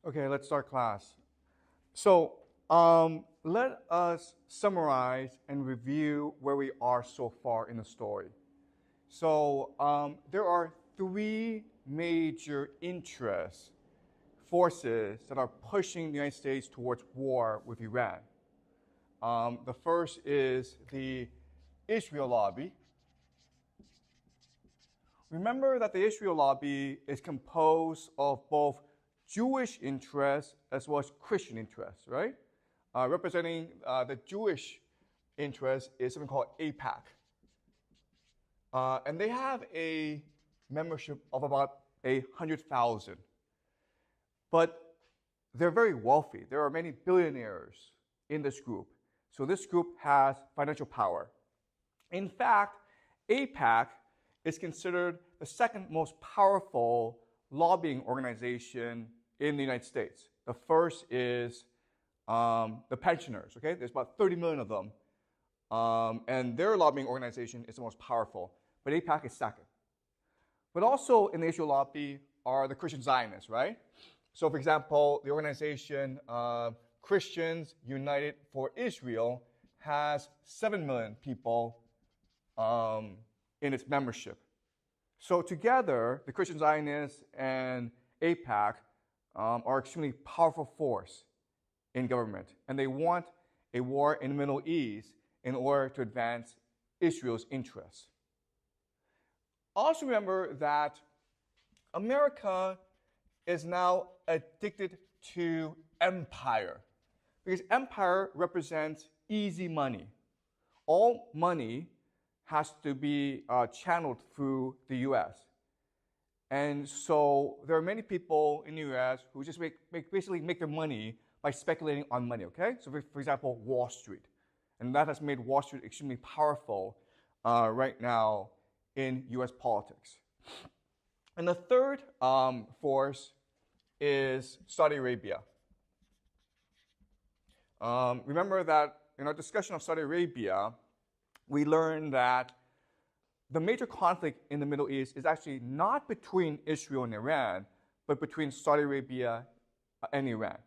Okay, let's start class. So, let us summarize and review where we are so far in the story. So, there are three major interests, forces that are pushing the United States towards war with Iran. The first is the Israel lobby. Remember that the Israel lobby is composed of both Jewish interests as well as Christian interests, right? Representing the Jewish interest is something called AIPAC. And they have a membership of about 100,000. But they're very wealthy. There are many billionaires in this group. So this group has financial power. In fact, AIPAC is considered the second most powerful lobbying organization in the United States. The first is the pensioners, okay? There's about 30 million of them. And their lobbying organization is the most powerful. But AIPAC is second. But also in the Israel lobby are the Christian Zionists, right? So for example, the organization Christians United for Israel has 7 million people in its membership. So together, the Christian Zionists and AIPAC are extremely powerful force in government. And they want a war in the Middle East in order to advance Israel's interests. Also remember that America is now addicted to empire, because empire represents easy money. All money has to be channeled through the US. And so there are many people in the US who just basically make their money by speculating on money, okay? So for example, Wall Street. And that has made Wall Street extremely powerful right now in US politics. And the third force is Saudi Arabia. Remember that in our discussion of Saudi Arabia, we learned that the major conflict in the Middle East is actually not between Israel and Iran, but between Saudi Arabia and Iran.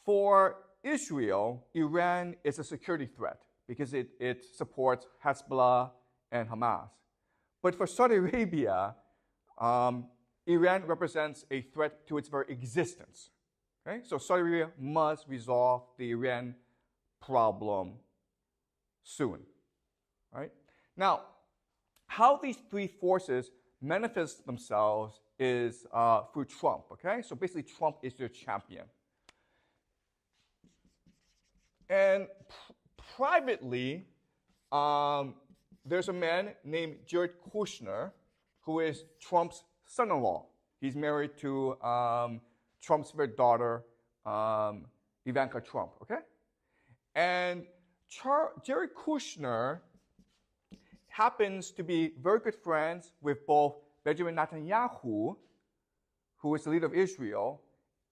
For Israel, Iran is a security threat because it supports Hezbollah and Hamas. But for Saudi Arabia, Iran represents a threat to its very existence. Okay? So Saudi Arabia must resolve the Iran problem soon. Right? Now, how these three forces manifest themselves is through Trump. Okay? So basically, Trump is their champion. And privately, there's a man named Jared Kushner who is Trump's son-in-law. He's married to Trump's favorite daughter, Ivanka Trump, okay? And Jared Kushner happens to be very good friends with both Benjamin Netanyahu, who is the leader of Israel,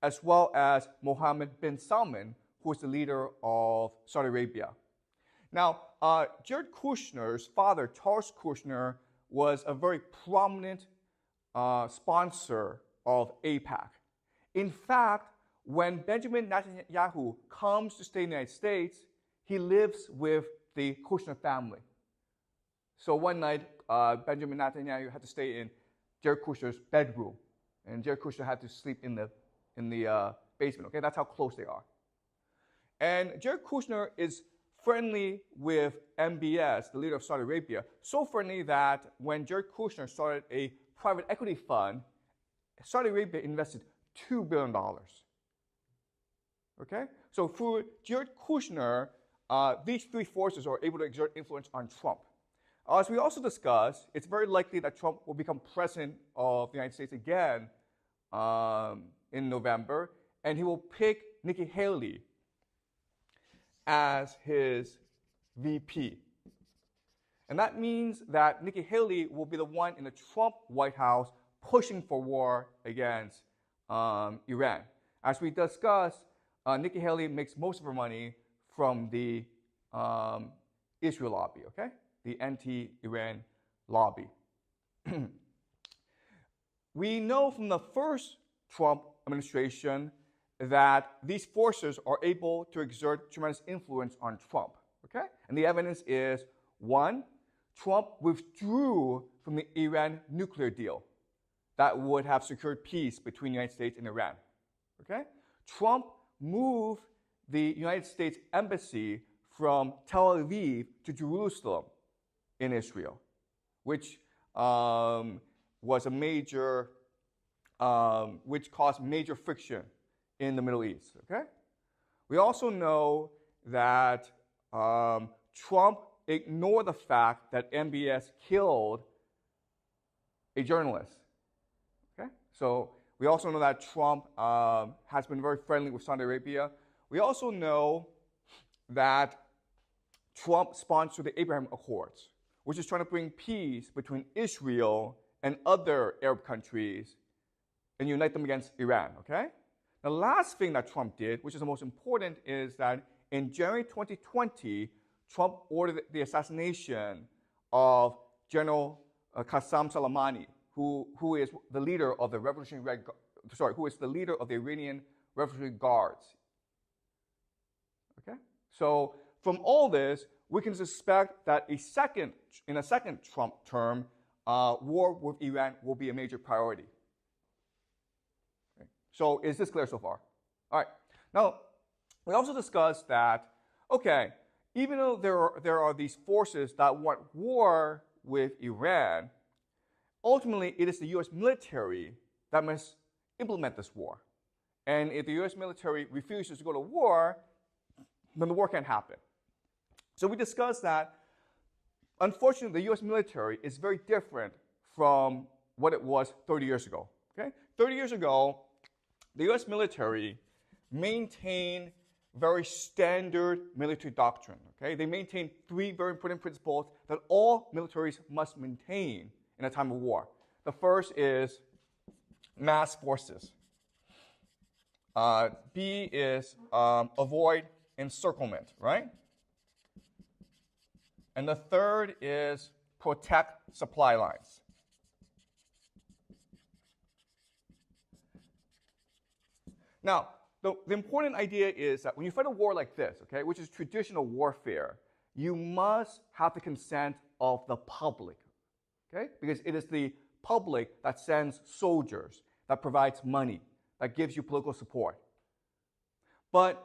as well as Mohammed bin Salman, who is the leader of Saudi Arabia. Now, Jared Kushner's father, Charles Kushner, was a very prominent sponsor of AIPAC. In fact, when Benjamin Netanyahu comes to stay in the United States, he lives with the Kushner family. So one night, Benjamin Netanyahu had to stay in Jared Kushner's bedroom, and Jared Kushner had to sleep in the basement. Okay, that's how close they are. And Jared Kushner is friendly with MBS, the leader of Saudi Arabia, so friendly that when Jared Kushner started a private equity fund, Saudi Arabia invested $2 billion. Okay? So through Jared Kushner, these three forces are able to exert influence on Trump. As we also discussed, it's very likely that Trump will become president of the United States again in November, and he will pick Nikki Haley as his VP. And that means that Nikki Haley will be the one in the Trump White House pushing for war against Iran. As we discussed, Nikki Haley makes most of her money from the Israel lobby, okay? The anti-Iran lobby. We know from the first Trump administration that these forces are able to exert tremendous influence on Trump. Okay? And the evidence is, one, Trump withdrew from the Iran nuclear deal that would have secured peace between the United States and Iran. Okay? Trump moved the United States embassy from Tel Aviv to Jerusalem in Israel, which was a major, which caused major friction in the Middle East. Okay? We also know that Trump ignored the fact that MBS killed a journalist. Okay? So we also know that Trump has been very friendly with Saudi Arabia. We also know that Trump sponsored the Abraham Accords, which is trying to bring peace between Israel and other Arab countries and unite them against Iran. Okay? The last thing that Trump did, which is the most important, is that in January 2020, Trump ordered the assassination of General Qasem Soleimani, who is the leader of the who is the leader of the Iranian Revolutionary Guards. Okay? So from all this, we can suspect that in a second Trump term, war with Iran will be a major priority. Okay. So is this clear so far? All right. Now, we also discussed that, okay, even though there are these forces that want war with Iran, ultimately it is the U.S. military that must implement this war. And if the U.S. military refuses to go to war, then the war can't happen. So we discussed that, unfortunately, the U.S. military is very different from what it was 30 years ago. Okay? 30 years ago, the U.S. military maintained very standard military doctrine. Okay? They maintain three very important principles that all militaries must maintain in a time of war. The first is mass forces. B is avoid encirclement, right? And the third is protect supply lines. Now, the important idea is that when you fight a war like this, okay, which is traditional warfare, you must have the consent of the public, okay? Because it is the public that sends soldiers, that provides money, that gives you political support. But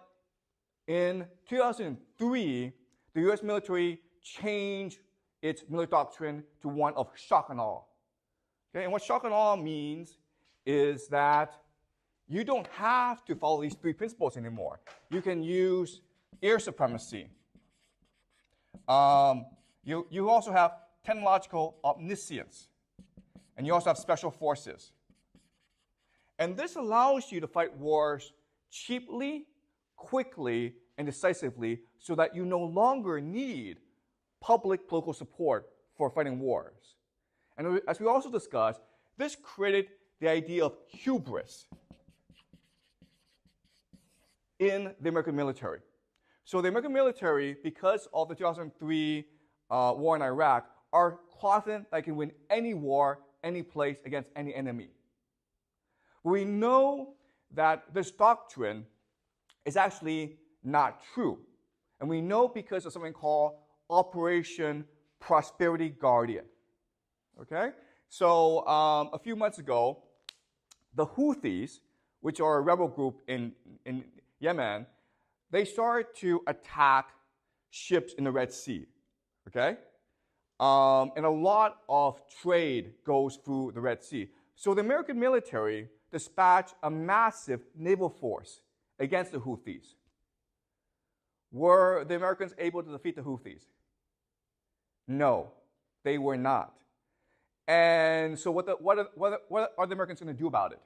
in 2003, the U.S. military changed its military doctrine to one of shock and awe. Okay? And what shock and awe means is that you don't have to follow these three principles anymore. You can use air supremacy. You also have technological omniscience. And you also have special forces. And this allows you to fight wars cheaply, quickly, and decisively so that you no longer need public political support for fighting wars. And as we also discussed, this created the idea of hubris in the American military. So the American military, because of the 2003 war in Iraq, are confident that they can win any war, any place, against any enemy. We know that this doctrine is actually not true. And we know because of something called Operation Prosperity Guardian. Okay? So a few months ago, the Houthis, which are a rebel group in Yemen, they started to attack ships in the Red Sea. Okay? And a lot of trade goes through the Red Sea. So the American military dispatched a massive naval force against the Houthis. Were the Americans able to defeat the Houthis? No, they were not. And so what are the Americans going to do about it?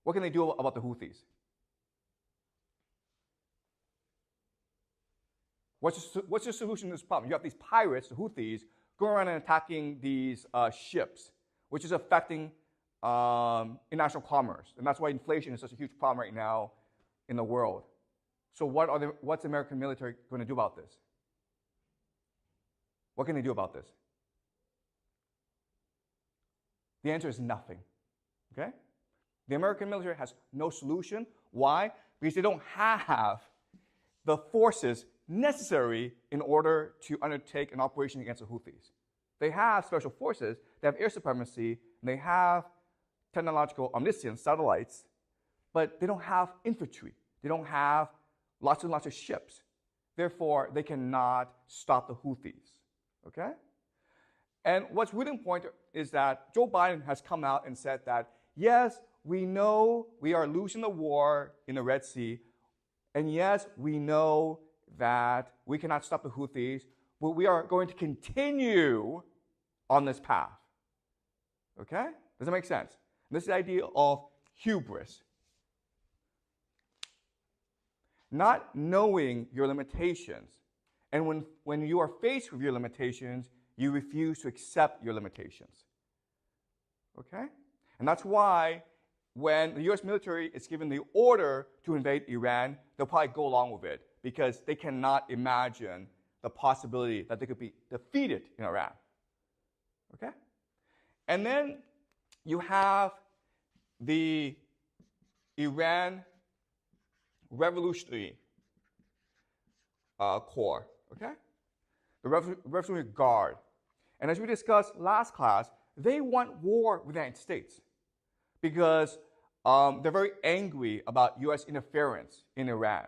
What can they do about the Houthis? What's the solution to this problem? You have these pirates, the Houthis, going around and attacking these ships, which is affecting international commerce. And that's why inflation is such a huge problem right now in the world. So what's the American military going to do about this? What can they do about this? The answer is nothing. Okay? The American military has no solution. Why? Because they don't have the forces necessary in order to undertake an operation against the Houthis. They have special forces, they have air supremacy, and they have technological omniscience, satellites, but they don't have infantry. They don't have lots and lots of ships. Therefore, they cannot stop the Houthis. Okay? And what's really important is that Joe Biden has come out and said that, yes, we know we are losing the war in the Red Sea, and yes, we know that we cannot stop the Houthis, but we are going to continue on this path. Okay? Does that make sense? This is the idea of hubris. Not knowing your limitations. And when you are faced with your limitations, you refuse to accept your limitations. Okay? And that's why when the US military is given the order to invade Iran, they'll probably go along with it because they cannot imagine the possibility that they could be defeated in Iran. Okay? And then you have the Iran Revolutionary Corps, okay? The Revolutionary Guard. And as we discussed last class, they want war with the United States because they're very angry about U.S. interference in Iran,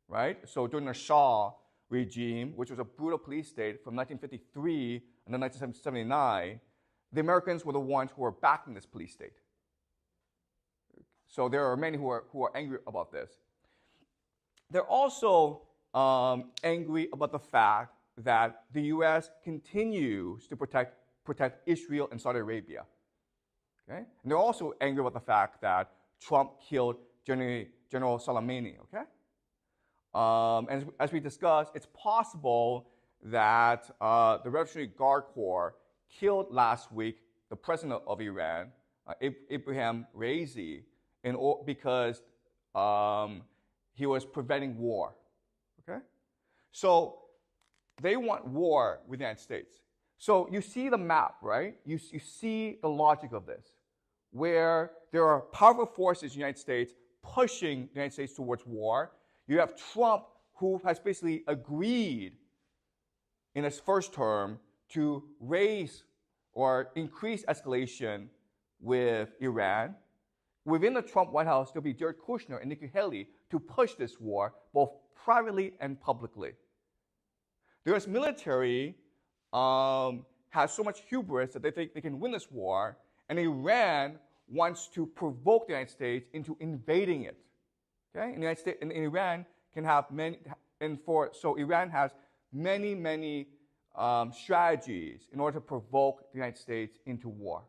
right? So during the Shah regime, which was a brutal police state from 1953 until 1979, the Americans were the ones who were backing this police state. So there are many who are angry about this. They're also angry about the fact that the U.S. continues to protect Israel and Saudi Arabia. Okay? And they're also angry about the fact that Trump killed General Soleimani. Okay? And as we discussed, it's possible that the Revolutionary Guard Corps killed last week the president of Iran, Ibrahim Raisi, because he was preventing war. Okay? So they want war with the United States. So you see the map, right? You see the logic of this, where there are powerful forces in the United States pushing the United States towards war. You have Trump, who has basically agreed in his first term to raise or increase escalation with Iran. Within the Trump White House, there'll be Jared Kushner and Nikki Haley to push this war, both privately and publicly. The U.S. military has so much hubris that they think they can win this war, and Iran wants to provoke the United States into invading it. Okay? And the United States and Iran can have many, so Iran has many strategies in order to provoke the United States into war.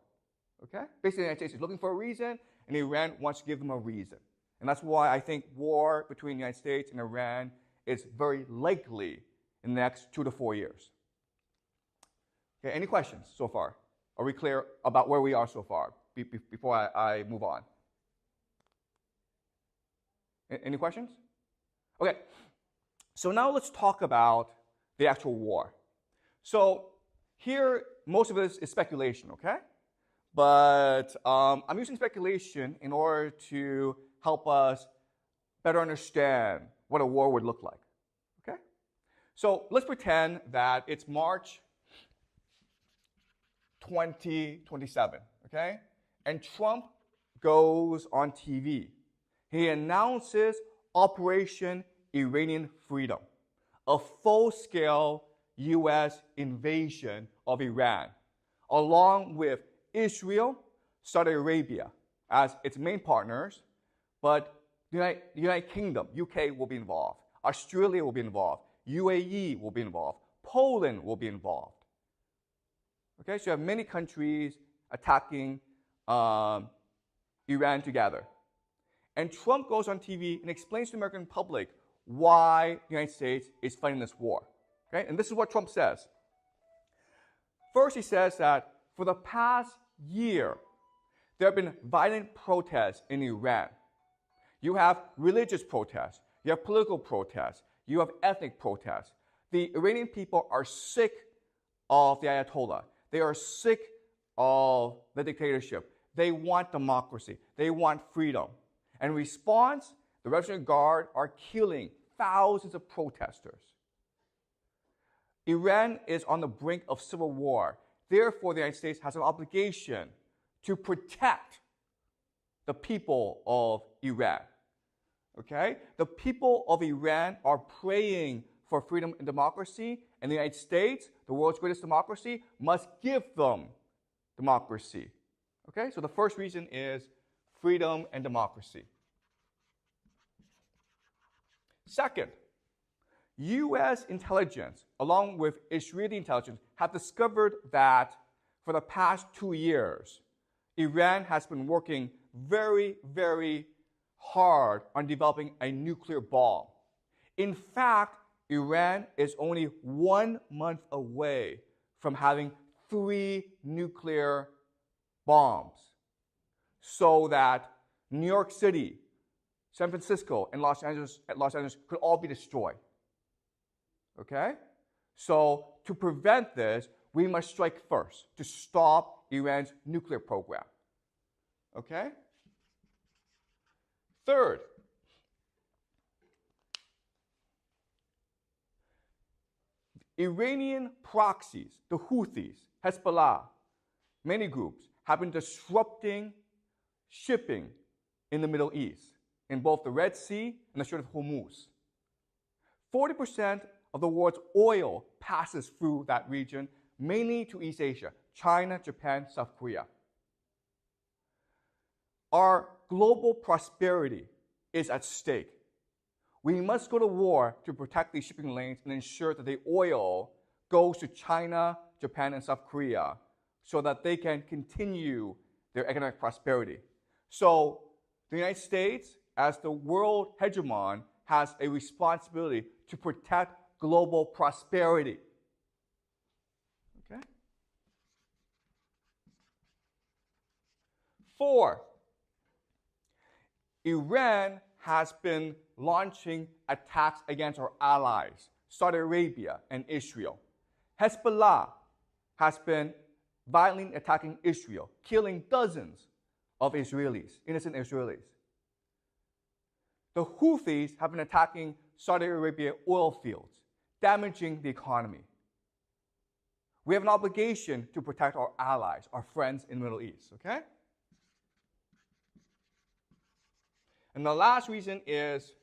Okay? Basically, the United States is looking for a reason, and Iran wants to give them a reason. And that's why I think war between the United States and Iran is very likely in the next 2 to 4 years. Okay, any questions so far? Are we clear about where we are so far before I move on? Any questions? Okay, so now let's talk about the actual war. So here, most of this is speculation, okay? But I'm using speculation in order to help us better understand what a war would look like, okay? So let's pretend that it's March 2027, okay? And Trump goes on TV. He announces Operation Iranian Freedom, a full-scale U.S. invasion of Iran, along with Israel, Saudi Arabia as its main partners, but the United Kingdom, UK will be involved, Australia will be involved, UAE will be involved, Poland will be involved. Okay, so you have many countries attacking Iran together. And Trump goes on TV and explains to the American public why the United States is fighting this war. Okay, and this is what Trump says. First, he says that for the past year, there have been violent protests in Iran. You have religious protests, you have political protests, you have ethnic protests. The Iranian people are sick of the Ayatollah. They are sick of the dictatorship. they want democracy. They want freedom. And in response, the Revolutionary Guard are killing thousands of protesters. Iran is on the brink of civil war. Therefore, the United States has an obligation to protect the people of Iran. Okay? The people of Iran are praying for freedom and democracy, and the United States, the world's greatest democracy, must give them democracy. Okay? So the first reason is freedom and democracy. Second, U.S. intelligence, along with Israeli intelligence, have discovered that for the past 2 years, Iran has been working very, very hard on developing a nuclear bomb. In fact, Iran is only 1 month away from having 3 nuclear bombs, so that New York City, San Francisco, and Los Angeles could all be destroyed. Okay? So to prevent this, we must strike first to stop Iran's nuclear program. Okay? Third, Iranian proxies, the Houthis, Hezbollah, many groups, have been disrupting shipping in the Middle East, in both the Red Sea and the Strait of Hormuz. 40% of the world's oil passes through that region, mainly to East Asia, China, Japan, South Korea. Our global prosperity is at stake. We must go to war to protect these shipping lanes and ensure that the oil goes to China, Japan, and South Korea so that they can continue their economic prosperity. So the United States, as the world hegemon, has a responsibility to protect global prosperity. Okay? 4, Iran has been launching attacks against our allies, Saudi Arabia and Israel. Hezbollah has been violently attacking Israel, killing dozens of Israelis, innocent Israelis. The Houthis have been attacking Saudi Arabia oil fields, damaging the economy. We have an obligation to protect our allies, our friends in the Middle East, okay? And the last reason is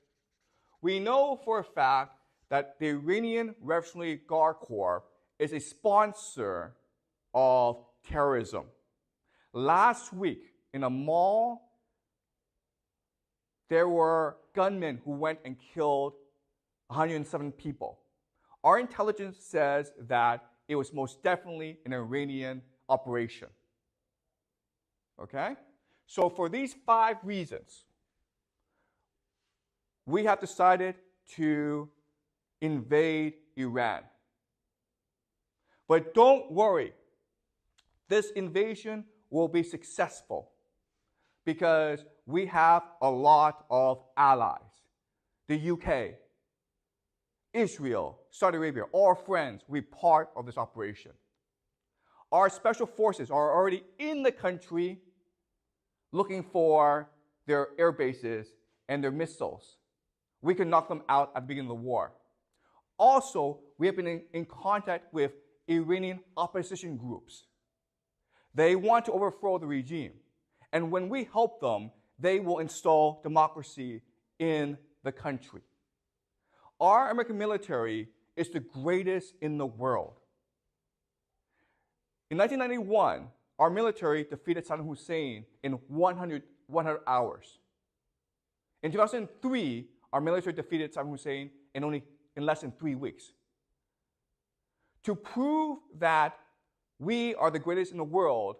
we know for a fact that the Iranian Revolutionary Guard Corps is a sponsor of terrorism. Last week, in a mall, there were gunmen who went and killed 107 people. Our intelligence says that it was most definitely an Iranian operation. Okay? So for these 5 reasons, we have decided to invade Iran. But don't worry, this invasion will be successful because we have a lot of allies. The UK, Israel, Saudi Arabia, all friends, will be part of this operation. Our special forces are already in the country looking for their air bases and their missiles. We can knock them out at the beginning of the war. Also, we have been in contact with Iranian opposition groups. They want to overthrow the regime. And when we help them, they will install democracy in the country. Our American military is the greatest in the world. In 1991, our military defeated Saddam Hussein in 100 hours. In 2003, our military defeated Saddam Hussein in less than 3 weeks. To prove that we are the greatest in the world,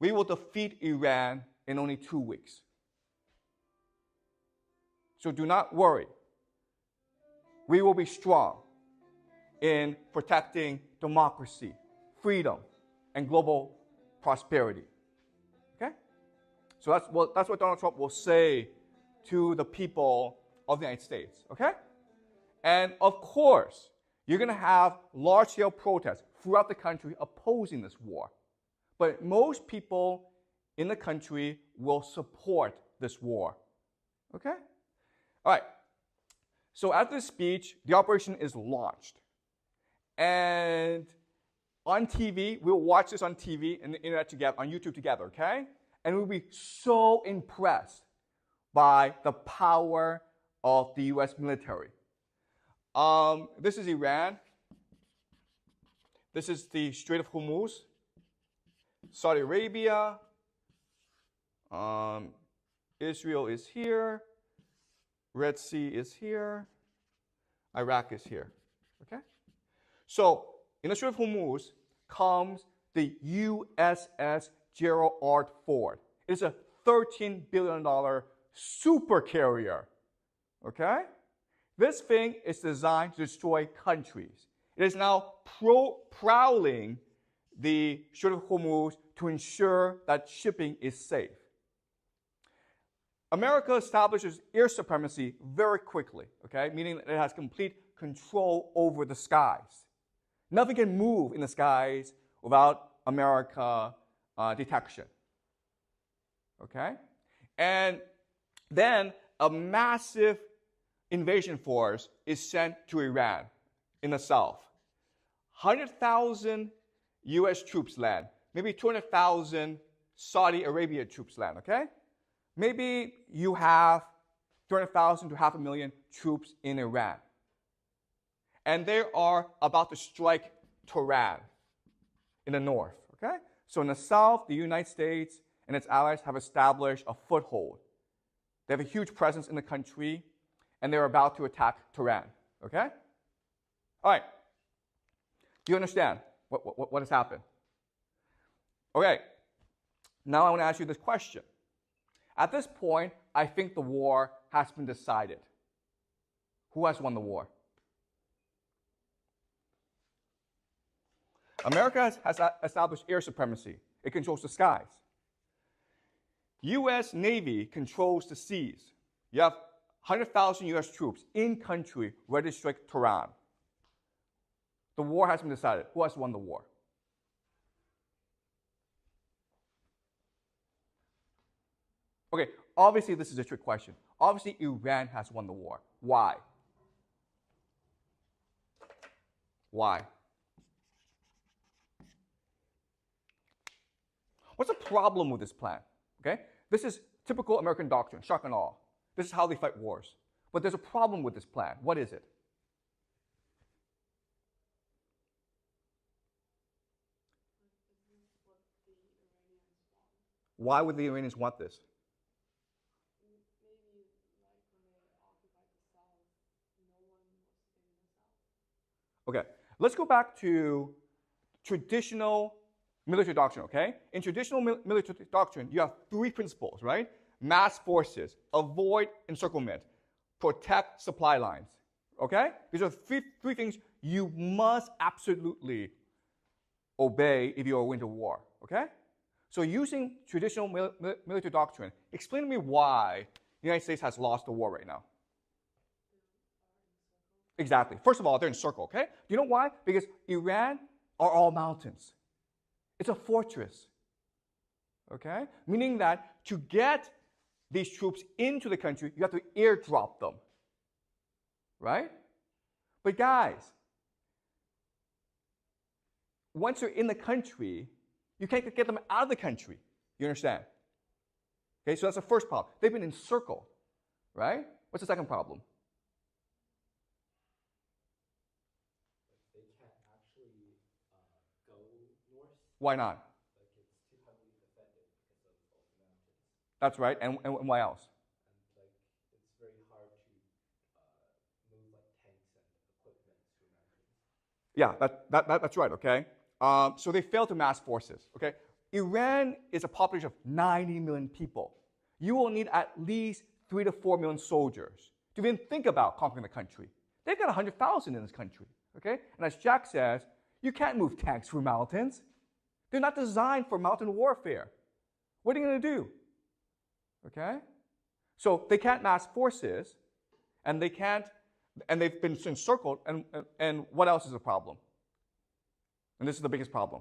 we will defeat Iran in only 2 weeks. So do not worry. We will be strong in protecting democracy, freedom, and global prosperity. Okay? So that's what Donald Trump will say to the people of the United States. Okay? And of course, you're going to have large-scale protests throughout the country opposing this war. But most people in the country will support this war. Okay? All right. So after the speech, the operation is launched. And on TV, we'll watch this on TV and the internet together, on YouTube together, okay? And we'll be so impressed by the power of the US military. This is Iran. This is the Strait of Hormuz. Saudi Arabia. Israel is here. Red Sea is here. Iraq is here. Okay? So, in the Strait of Hormuz comes the USS Gerald R. Ford. It's a $13 billion super carrier. Okay? This thing is designed to destroy countries. It is now prowling the Strait of Hormuz to ensure that shipping is safe. America establishes air supremacy very quickly, okay? Meaning that it has complete control over the skies. Nothing can move in the skies without America detection, okay? And then a massive invasion force is sent to Iran in the south. 100,000 US troops land, maybe 200,000 Saudi Arabia troops land, okay? Maybe you have 200,000 to 500,000 troops in Iran. And they are about to strike Tehran in the north, okay? So in the south, the United States and its allies have established a foothold. They have a huge presence in the country, and they're about to attack Tehran, okay? All right. Do you understand what has happened? Okay. Now I want to ask you this question. At this point, I think the war has been decided. Who has won the war? America has established air supremacy. It controls the skies. U.S. Navy controls the seas. You have 100,000 U.S. troops in country ready to strike Tehran. The war has been decided. Who has won the war? Okay, obviously this is a trick question. Obviously Iran has won the war. Why? Why? What's the problem with this plan? Okay? This is typical American doctrine, shock and awe. This is how they fight wars. But there's a problem with this plan. What is it? Why would the Iranians want this? Okay, let's go back to traditional military doctrine, okay? In traditional military doctrine, you have three principles, right? Mass forces, avoid encirclement, protect supply lines, okay? These are three things you must absolutely obey if you are going to war, okay? So using traditional military doctrine, explain to me why the United States has lost the war right now. Exactly. First of all, they're encircled, okay? Do you know why? Because Iran are all mountains. It's a fortress, okay? Meaning that to get these troops into the country, you have to airdrop them, right? But guys, once you're in the country, you can't get them out of the country. You understand? Okay, so that's the first problem. They've been encircled, right? What's the second problem? They can't actually go north. Why not? Like it's too heavily defended because of all the mountains. That's right. And why else? And like it's very hard to move like tanks and equipment through mountains. Yeah, that's right, okay? So they failed to mass forces, okay? Iran is a population of 90 million people. You will need at least 3 to 4 million soldiers to even think about conquering the country. They've got 100,000 in this country, okay? And as Jack says, you can't move tanks through mountains. They're not designed for mountain warfare. What are you going to do? Okay? So they can't mass forces, and they've been encircled, and what else is a problem? And this is the biggest problem.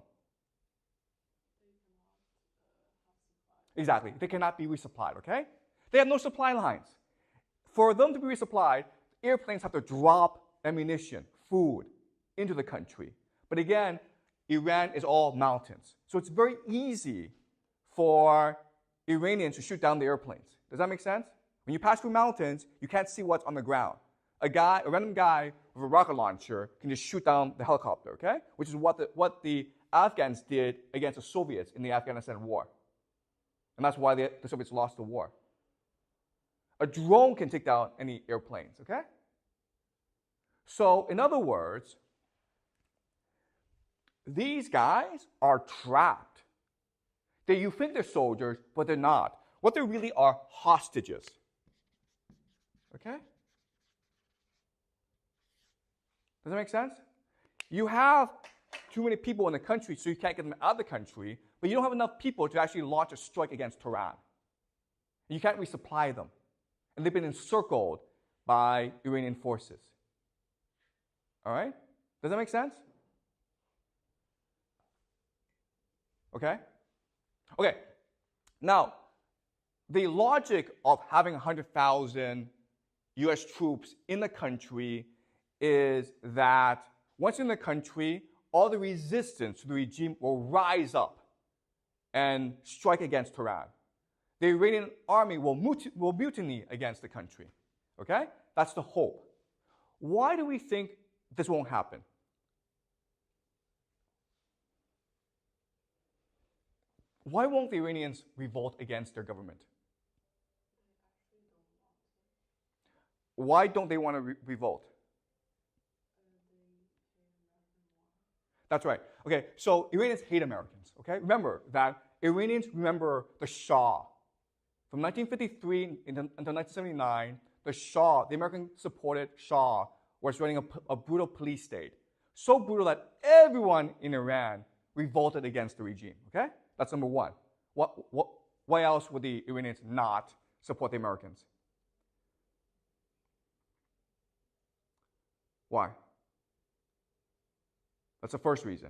Exactly. They cannot be resupplied, okay? They have no supply lines. For them to be resupplied, airplanes have to drop ammunition, food, into the country. But again, Iran is all mountains. So it's very easy for Iranians to shoot down the airplanes. Does that make sense? When you pass through mountains, you can't see what's on the ground. A random guy with a rocket launcher can just shoot down the helicopter, okay? Which is what the Afghans did against the Soviets in the Afghanistan war. And that's why the Soviets lost the war. A drone can take down any airplanes, okay? So, in other words, these guys are trapped. You think they're soldiers, but they're not. What they really are hostages. Okay? Does that make sense? You have too many people in the country, so you can't get them out of the country, but you don't have enough people to actually launch a strike against Tehran. You can't resupply them. And they've been encircled by Iranian forces. All right? Does that make sense? Okay? Okay. Now, the logic of having 100,000 US troops in the country is that once in the country, all the resistance to the regime will rise up and strike against Tehran. The Iranian army will mutiny against the country. Okay? That's the hope. Why do we think this won't happen? Why won't the Iranians revolt against their government? Why don't they want to revolt? That's right. Okay, so Iranians hate Americans. Okay, remember that Iranians remember the Shah. From 1953 until 1979, the Shah, the American-supported Shah, was running a brutal police state. So brutal that everyone in Iran revolted against the regime. Okay, that's number one. Why else would the Iranians not support the Americans? Why? That's the first reason.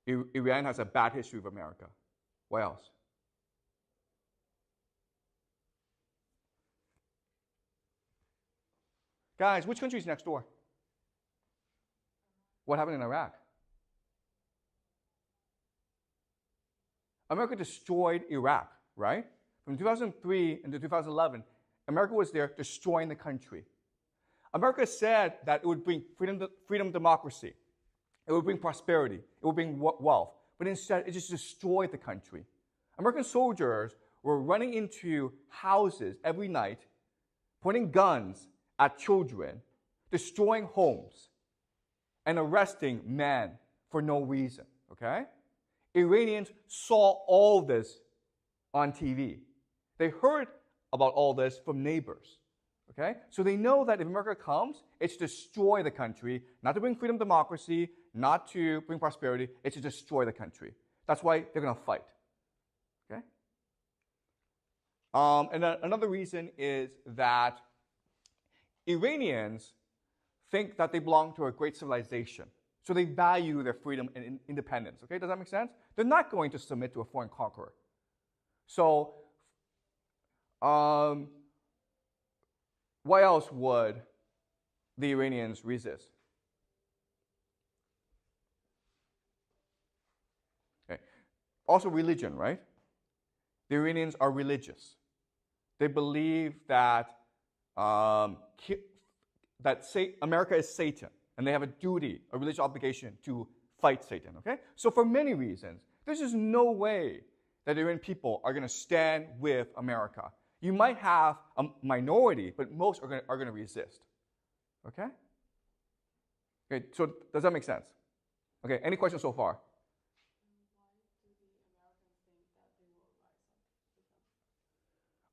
Iran has a bad history with America. What else? Guys, which country is next door? What happened in Iraq? America destroyed Iraq, right? From 2003 into 2011, America was there destroying the country. America said that it would bring freedom, democracy. It would bring prosperity. It would bring wealth. But instead, it just destroyed the country. American soldiers were running into houses every night, pointing guns at children, destroying homes, and arresting men for no reason, okay? Iranians saw all this on TV. They heard about all this from neighbors, okay? So they know that if America comes, it's to destroy the country, not to bring freedom, democracy, not to bring prosperity, it's to destroy the country. That's why they're going to fight, okay? And another reason is that Iranians think that they belong to a great civilization. So they value their freedom and independence. Okay, does that make sense? They're not going to submit to a foreign conqueror. So, why else would the Iranians resist? Okay. Also religion, right? The Iranians are religious. They believe that America is Satan, and they have a duty, a religious obligation to fight Satan, okay? So for many reasons, there's just no way that Iranian people are going to stand with America. You might have a minority, but most are going to resist, okay? Okay, so does that make sense? Okay, any questions so far?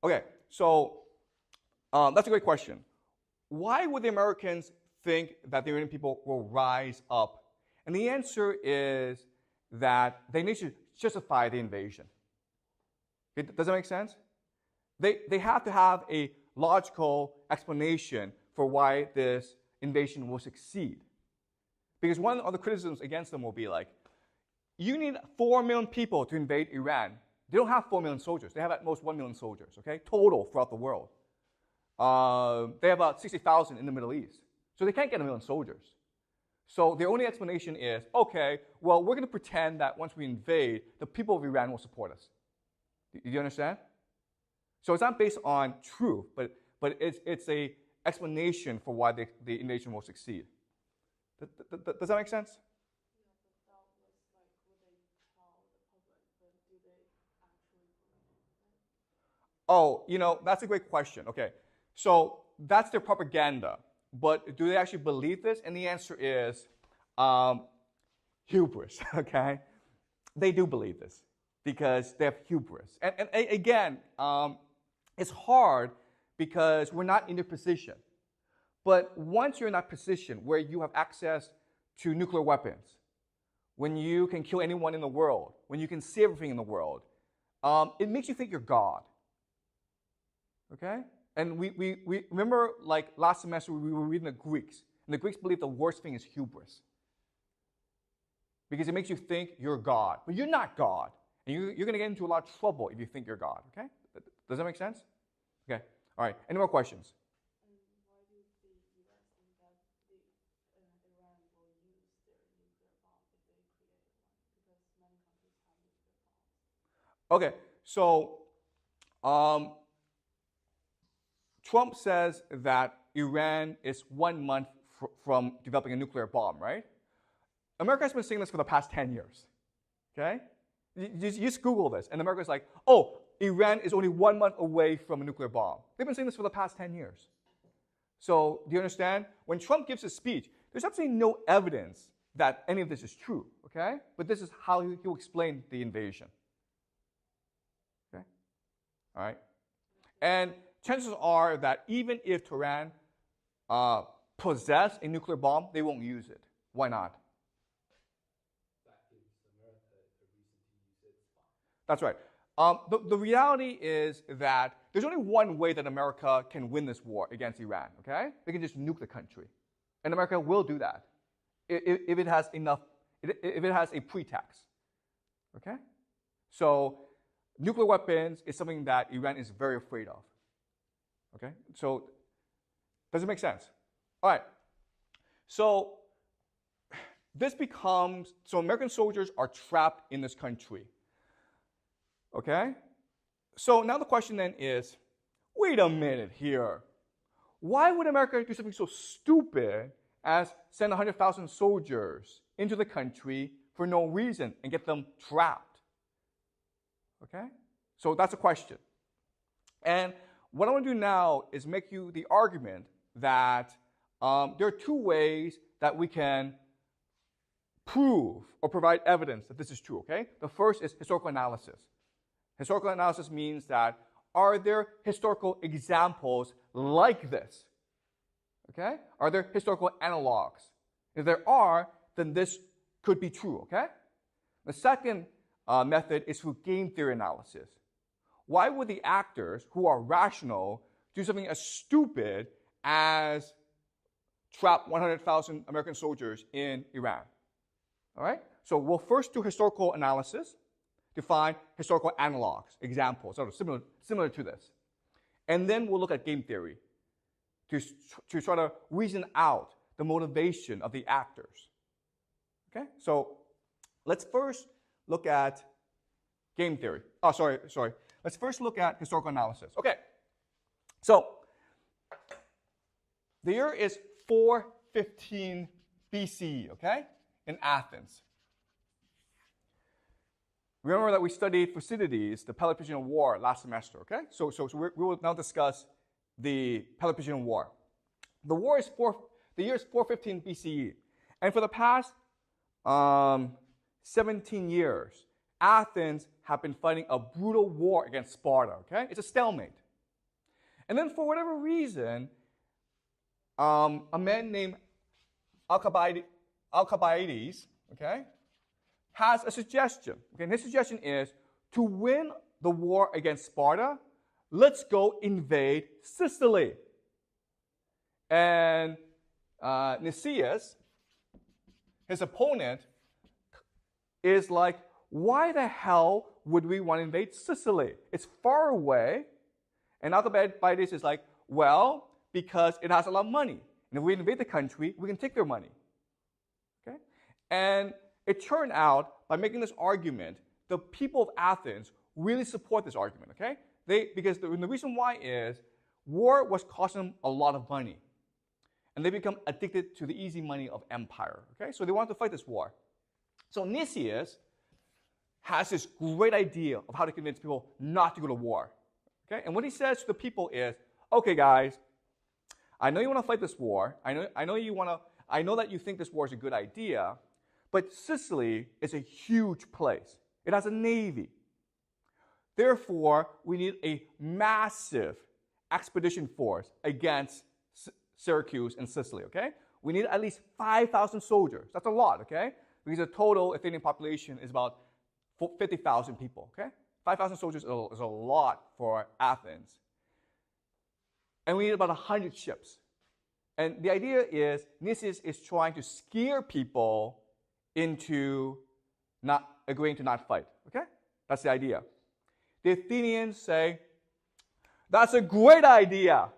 Okay, so that's a great question. Why would the Americans think that the Iranian people will rise up? And the answer is that they need to justify the invasion. Does that make sense? They have to have a logical explanation for why this invasion will succeed. Because one of the criticisms against them will be like, you need 4 million people to invade Iran. They don't have 4 million soldiers. They have at most 1 million soldiers, okay, total throughout the world. They have about 60,000 in the Middle East. So they can't get 1 million soldiers. So the only explanation is, okay, well, we're going to pretend that once we invade, the people of Iran will support us. Do you understand? So it's not based on truth, but it's a explanation for why the invasion will succeed. Does that make sense? Yeah, but that was like what they tell the public, but do they actually believe it? Oh, that's a great question. Okay, so that's their propaganda. But do they actually believe this? And the answer is hubris, okay? They do believe this because they have hubris. And again, it's hard because we're not in their position. But once you're in that position where you have access to nuclear weapons, when you can kill anyone in the world, when you can see everything in the world, it makes you think you're God. Okay? And we remember, like last semester, we were reading the Greeks. And the Greeks believe the worst thing is hubris. Because it makes you think you're God. But you're not God. And you're going to get into a lot of trouble if you think you're God. Okay? Does that make sense? Okay. All right. Any more questions? And why do the U.S. think that Iran will use their nuclear bomb if they create one? Because many countries have nuclear bombs. Okay. So, Trump says that Iran is 1 month from developing a nuclear bomb, right? America has been saying this for the past 10 years. Okay? You just Google this, and America's like, oh, Iran is only 1 month away from a nuclear bomb. They've been saying this for the past 10 years. So, do you understand? When Trump gives his speech, there's absolutely no evidence that any of this is true, okay? But this is how he will explain the invasion. Okay? All right? And chances are that even if Tehran possess a nuclear bomb, they won't use it. Why not? That gives America a reason to use its bomb. That's right. The reality is that there's only one way that America can win this war against Iran, okay? They can just nuke the country. And America will do that if it has enough, if it has a pretext, okay? So nuclear weapons is something that Iran is very afraid of, okay? So does it make sense? All right. So this becomes, so American soldiers are trapped in this country. Okay? So now the question then is, wait a minute here. Why would America do something so stupid as send 100,000 soldiers into the country for no reason and get them trapped? Okay? So that's a question. And what I want to do now is make you the argument that there are two ways that we can prove or provide evidence that this is true, okay? The first is historical analysis. Historical analysis means that are there historical examples like this? Okay? Are there historical analogs? If there are, then this could be true, okay? The second method is through game theory analysis. Why would the actors who are rational do something as stupid as trap 100,000 American soldiers in Iran? All right? So we'll first do historical analysis to find historical analogs, examples, sort of similar to this. And then we'll look at game theory to try to reason out the motivation of the actors. Okay? So let's first look at game theory. Oh, sorry. Let's first look at historical analysis. Okay. So the year is 415 BCE, okay, in Athens. Remember that we studied Thucydides, the Peloponnesian War, last semester, okay? So we will now discuss the Peloponnesian War. The year is 415 BCE. And for the past 17 years, Athens have been fighting a brutal war against Sparta, okay? It's a stalemate. And then for whatever reason, a man named Alcibiades, okay, has a suggestion. Okay, and his suggestion is to win the war against Sparta, let's go invade Sicily. And Nicias, his opponent, is like, why the hell would we want to invade Sicily? It's far away. And now the bad is like, well, because it has a lot of money. And if we invade the country, we can take their money. Okay? And it turned out, by making this argument, the people of Athens really support this argument. Okay? Because the reason why is war was costing them a lot of money. And they become addicted to the easy money of empire. Okay? So they want to fight this war. So Nicias has this great idea of how to convince people not to go to war. Okay? And what he says to the people is, okay, guys, I know you want to fight this war. I know that you think this war is a good idea, but Sicily is a huge place. It has a navy. Therefore, we need a massive expedition force against Syracuse and Sicily, okay? We need at least 5,000 soldiers. That's a lot, okay? Because the total Athenian population is about 50,000 people, okay? 5,000 soldiers is a lot for Athens. And we need about 100 ships. And the idea is Nicias is trying to scare people into not agreeing to not fight, okay? That's the idea. The Athenians say, that's a great idea.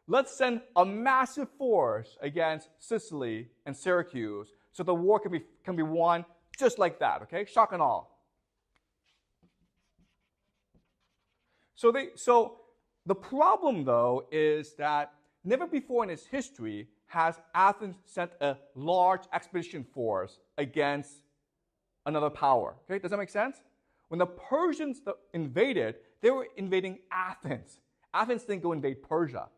Let's send a massive force against Sicily and Syracuse so the war can be won just like that, okay? Shock and awe. So the problem, though, is that never before in its history has Athens sent a large expedition force against another power. Okay, does that make sense? When the Persians invaded, they were invading Athens. Athens didn't go invade Persia.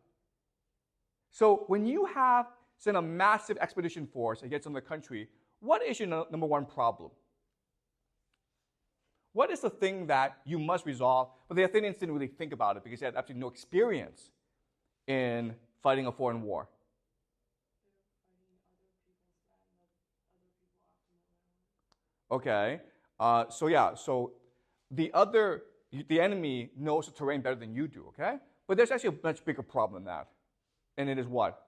So when you have sent a massive expedition force against another country, what is your number one problem? What is the thing that you must resolve? But the Athenians didn't really think about it because they had absolutely no experience in fighting a foreign war. Okay. So the enemy knows the terrain better than you do, okay? But there's actually a much bigger problem than that. And it is what?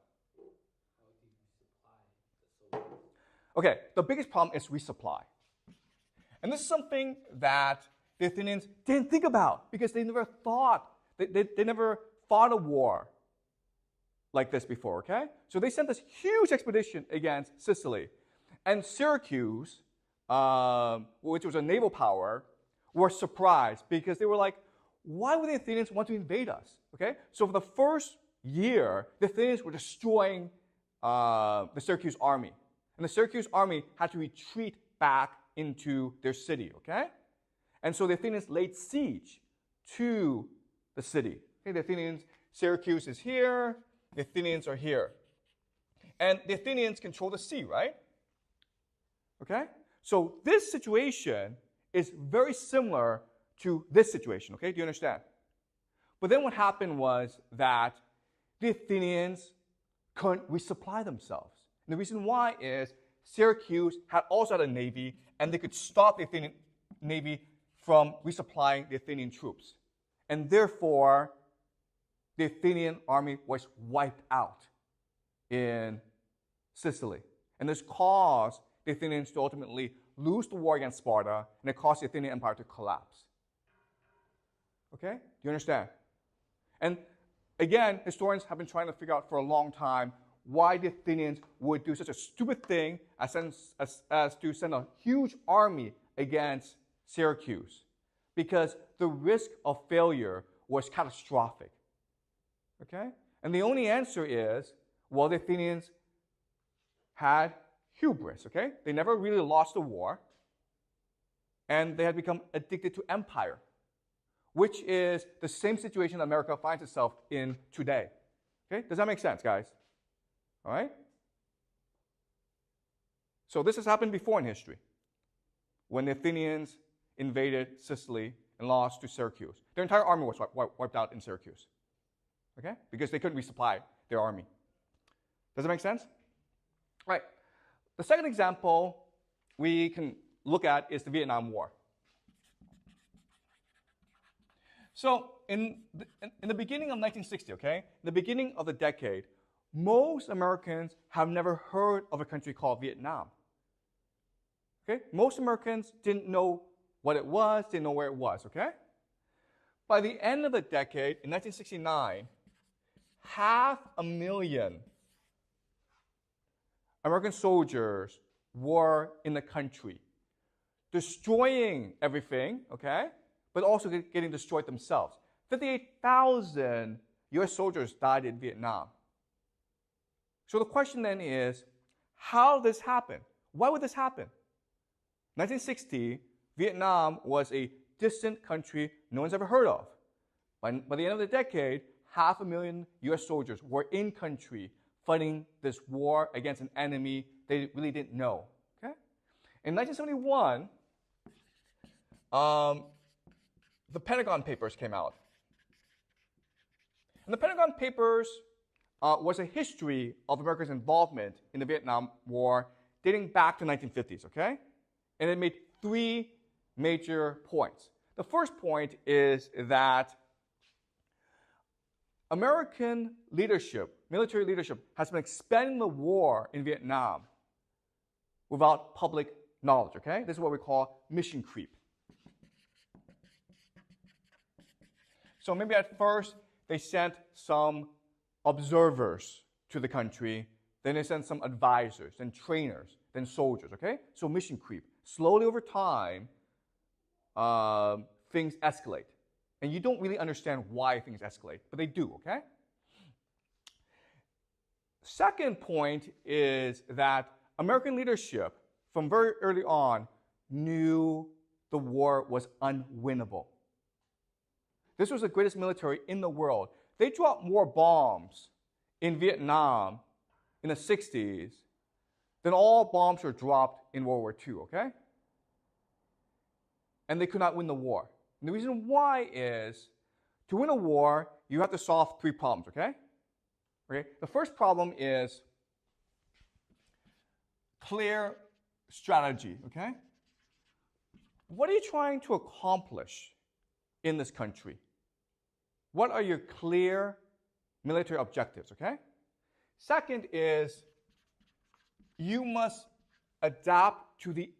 Okay, the biggest problem is resupply. And this is something that the Athenians didn't think about because they never never fought a war like this before, okay? So they sent this huge expedition against Sicily. And Syracuse, which was a naval power, were surprised because they were like, why would the Athenians want to invade us, okay? So for the first year, the Athenians were destroying the Syracuse army. And the Syracuse army had to retreat back into their city, okay? And so the Athenians laid siege to the city. Okay, the Athenians, Syracuse is here, the Athenians are here. And the Athenians control the sea, right? Okay? So this situation is very similar to this situation, okay? Do you understand? But then what happened was that the Athenians couldn't resupply themselves. And the reason why is Syracuse also had a navy, and they could stop the Athenian navy from resupplying the Athenian troops. And therefore, the Athenian army was wiped out in Sicily. And this caused the Athenians to ultimately lose the war against Sparta, and it caused the Athenian Empire to collapse. Okay? Do you understand? And again, historians have been trying to figure out for a long time why the Athenians would do such a stupid thing as to send a huge army against Syracuse. Because the risk of failure was catastrophic. Okay? And the only answer is, well, the Athenians had hubris, okay? They never really lost the war, and they had become addicted to empire, which is the same situation America finds itself in today. Okay? Does that make sense, guys? All right? So this has happened before in history, when the Athenians invaded Sicily and lost to Syracuse. Their entire army was wiped out in Syracuse, okay? Because they couldn't resupply their army. Does that make sense? Right. The second example we can look at is the Vietnam War. So in the beginning of 1960, okay, in the beginning of the decade, most Americans have never heard of a country called Vietnam. Okay? Most Americans didn't know what it was, didn't know where it was, okay? By the end of the decade, in 1969, 500,000 American soldiers were in the country, destroying everything, okay? But also getting destroyed themselves. 58,000 US soldiers died in Vietnam. So the question then is, how did this happen? Why would this happen? 1960, Vietnam was a distant country no one's ever heard of. By the end of the decade, 500,000 US soldiers were in country fighting this war against an enemy they really didn't know. Okay? In 1971, the Pentagon Papers came out. And the Pentagon Papers was a history of America's involvement in the Vietnam War dating back to the 1950s, okay? And it made three major points. The first point is that American leadership, military leadership, has been expanding the war in Vietnam without public knowledge, okay? This is what we call mission creep. So maybe at first they sent some observers to the country, then they sent some advisors, then trainers, then soldiers, okay? So mission creep. Slowly over time, things escalate. And you don't really understand why things escalate, but they do, okay? Second point is that American leadership, from very early on, knew the war was unwinnable. This was the greatest military in the world. They dropped more bombs in Vietnam in the 60s than all bombs were dropped in World War II, okay? And they could not win the war. And the reason why is, to win a war, you have to solve three problems, okay? Okay? The first problem is clear strategy, okay? What are you trying to accomplish in this country? What are your clear military objectives, okay? Second is, you must adapt to the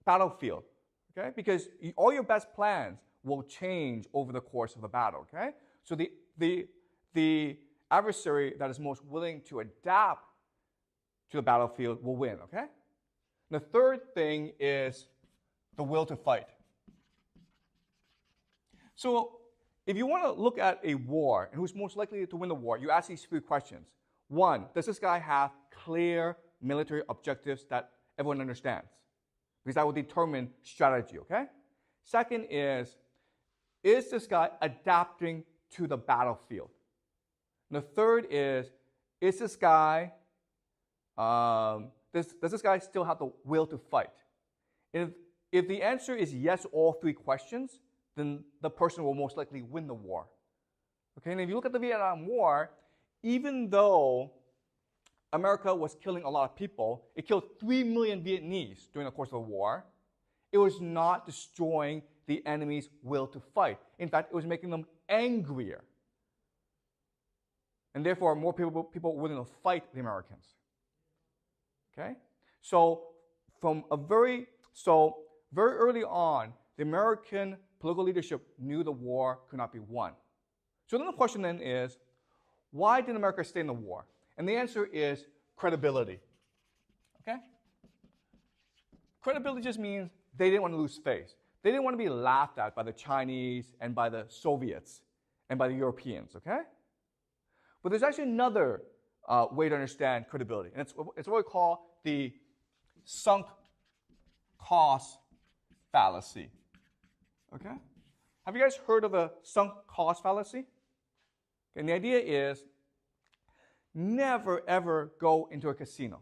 battlefield, okay? Because all your best plans will change over the course of the battle, okay? So the adversary that is most willing to adapt to the battlefield will win, okay? The third thing is the will to fight. So if you want to look at a war and who's most likely to win the war, you ask these three questions. One, does this guy have clear military objectives that everyone understands? Because that will determine strategy, okay? Second is this guy adapting to the battlefield? And the third is this guy, does this guy still have the will to fight? If the answer is yes to all three questions, then the person will most likely win the war. Okay, and if you look at the Vietnam War, even though America was killing a lot of people, it killed 3 million Vietnamese during the course of the war, it was not destroying the enemy's will to fight. In fact, it was making them angrier. And therefore, more people were willing to fight the Americans. Okay? So very early on, the American political leadership knew the war could not be won. So then the question then is, why did America stay in the war? And the answer is credibility. Okay? Credibility just means they didn't want to lose face. They didn't want to be laughed at by the Chinese and by the Soviets and by the Europeans, okay? But there's actually another way to understand credibility, and it's what we call the sunk cost fallacy. Okay? Have you guys heard of the sunk cost fallacy? Okay, and the idea is never ever go into a casino.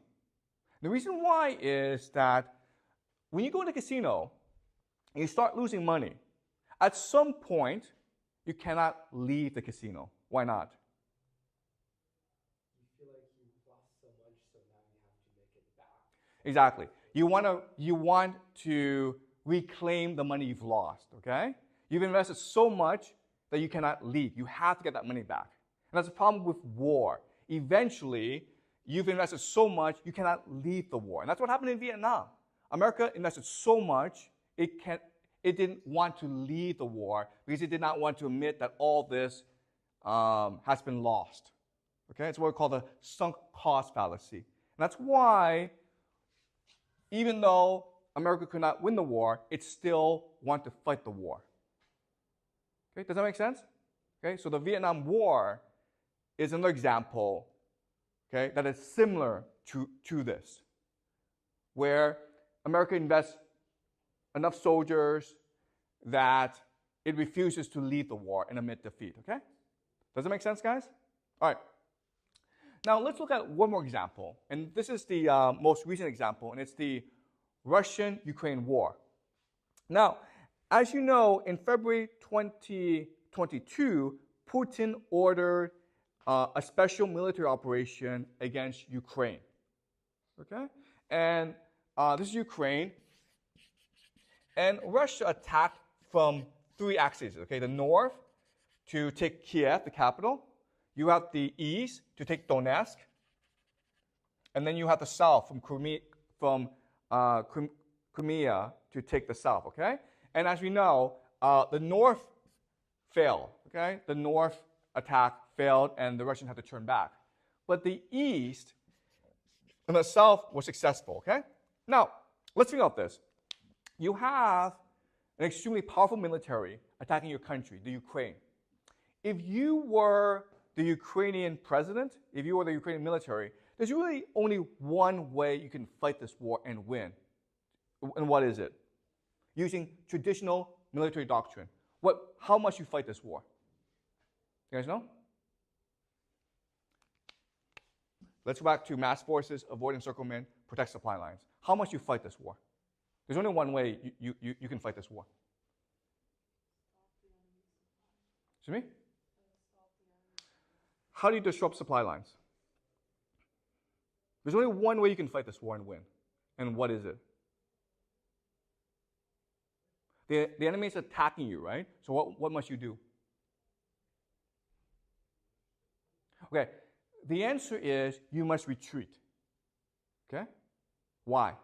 The reason why is that when you go into a casino and you start losing money, at some point you cannot leave the casino. Why not? You feel like you've lost so much, so now you have to make it back. Exactly. You want to reclaim the money you've lost, okay? You've invested so much that you cannot leave. You have to get that money back. And that's the problem with war. Eventually, you've invested so much, you cannot leave the war. And that's what happened in Vietnam. America invested so much, it it didn't want to leave the war because it did not want to admit that all this has been lost. Okay, it's what we call the sunk cost fallacy. And that's why, even though America could not win the war, it still wanted to fight the war. Okay, does that make sense? Okay, so the Vietnam War is another example, okay, that is similar to this, where America invests enough soldiers that it refuses to leave the war and admit defeat. Okay, does that make sense, guys? All right. Now let's look at one more example, and this is the most recent example, and it's the Russian-Ukraine war. Now, as you know, in February 2022, Putin ordered a special military operation against Ukraine. Okay, and this is Ukraine, and Russia attacked from three axes. Okay, the north to take Kiev, the capital. You have the east to take Donetsk, and then you have the south from Crimea to take the south. Okay, and as we know, the north failed. Okay, the north attack failed, and the Russians had to turn back. But the east and the south were successful. Okay, now let's think about this. You have an extremely powerful military attacking your country, the Ukraine. If you were the Ukrainian president, if you were the Ukrainian military, there's really only one way you can fight this war and win. And what is it? Using traditional military doctrine. How must you fight this war? You guys know? Let's go back to mass forces, avoid encirclement, protect supply lines. How must you fight this war? There's only one way you can fight this war. Excuse me? How do you disrupt supply lines? There's only one way you can fight this war and win. And what is it? The enemy is attacking you, right? So what must you do? Okay, the answer is you must retreat. Okay? Why?